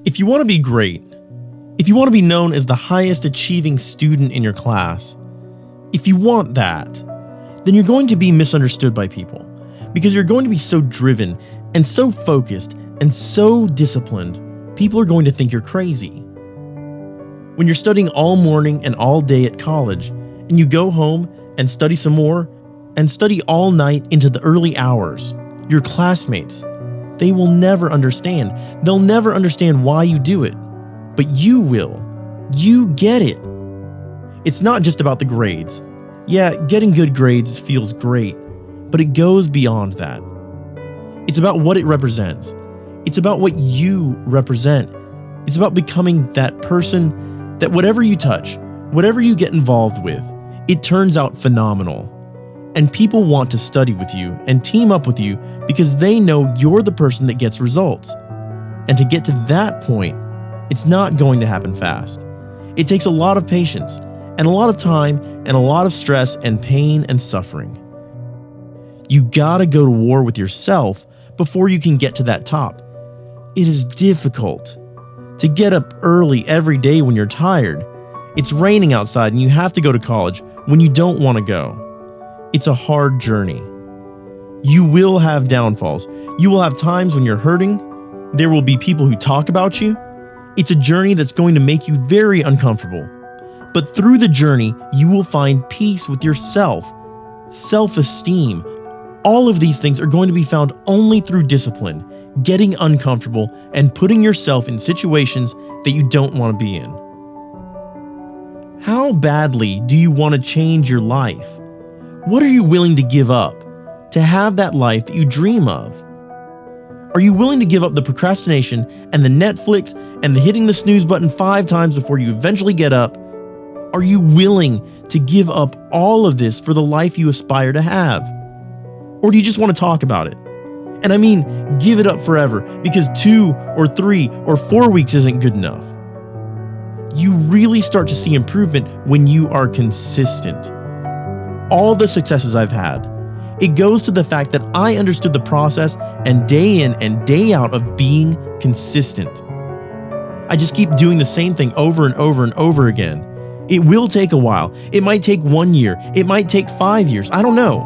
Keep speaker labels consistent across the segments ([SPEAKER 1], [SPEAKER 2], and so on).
[SPEAKER 1] If you want to be great, if you want to be known as the highest achieving student in your class, if you want that, then you're going to be misunderstood by people because you're going to be so driven and so focused and so disciplined, people are going to think you're crazy. When you're studying all morning and all day at college, and you go home and study some more, and study all night into the early hours, your classmates, they will never understand. They'll never understand why you do it, but you will. You get it. It's not just about the grades. Yeah, getting good grades feels great, but it goes beyond that. It's about what it represents. It's about what you represent. It's about becoming that person that whatever you touch, whatever you get involved with, it turns out phenomenal. And people want to study with you and team up with you because they know you're the person that gets results. And to get to that point, it's not going to happen fast. It takes a lot of patience and a lot of time and a lot of stress and pain and suffering. You gotta go to war with yourself before you can get to that top. It is difficult to get up early every day when you're tired. It's raining outside and you have to go to college when you don't want to go. It's a hard journey. You will have downfalls. You will have times when you're hurting. There will be people who talk about you. It's a journey that's going to make you very uncomfortable. But through the journey, you will find peace with yourself, self-esteem. All of these things are going to be found only through discipline, getting uncomfortable, and putting yourself in situations that you don't want to be in. How badly do you want to change your life? What are you willing to give up to have that life that you dream of? Are you willing to give up the procrastination and the Netflix and the hitting the snooze button 5 times before you eventually get up? Are you willing to give up all of this for the life you aspire to have? Or do you just want to talk about it? And I mean, give it up forever because 2 or 3 or 4 weeks isn't good enough. You really start to see improvement when you are consistent. All the successes I've had, it goes to the fact that I understood the process and day in and day out of being consistent. I just keep doing the same thing over and over and over again. It will take a while. It might take 1 year. It might take 5 years. I don't know.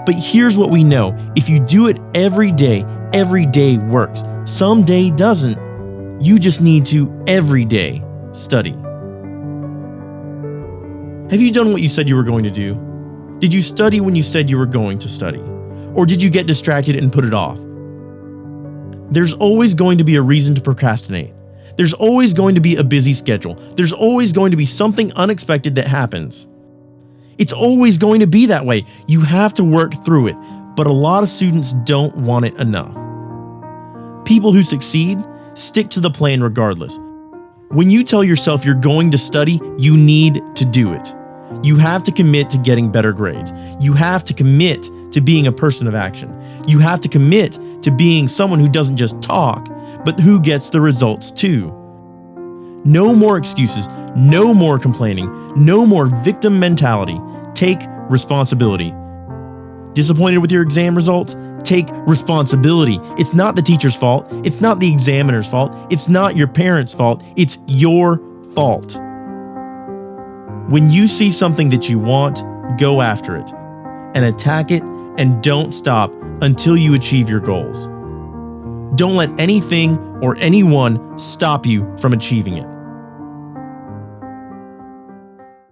[SPEAKER 1] But here's what we know. If you do it every day works. Some day doesn't. You just need to every day study. Have you done what you said you were going to do? Did you study when you said you were going to study? Or did you get distracted and put it off? There's always going to be a reason to procrastinate. There's always going to be a busy schedule. There's always going to be something unexpected that happens. It's always going to be that way. You have to work through it, but a lot of students don't want it enough. People who succeed stick to the plan regardless. When you tell yourself you're going to study, you need to do it. You have to commit to getting better grades. You have to commit to being a person of action. You have to commit to being someone who doesn't just talk, but who gets the results too. No more excuses, no more complaining, no more victim mentality. Take responsibility. Disappointed with your exam results? Take responsibility. It's not the teacher's fault. It's not the examiner's fault. It's not your parents' fault. It's your fault. When you see something that you want, go after it and attack it, and don't stop until you achieve your goals. Don't let anything or anyone stop you from achieving it.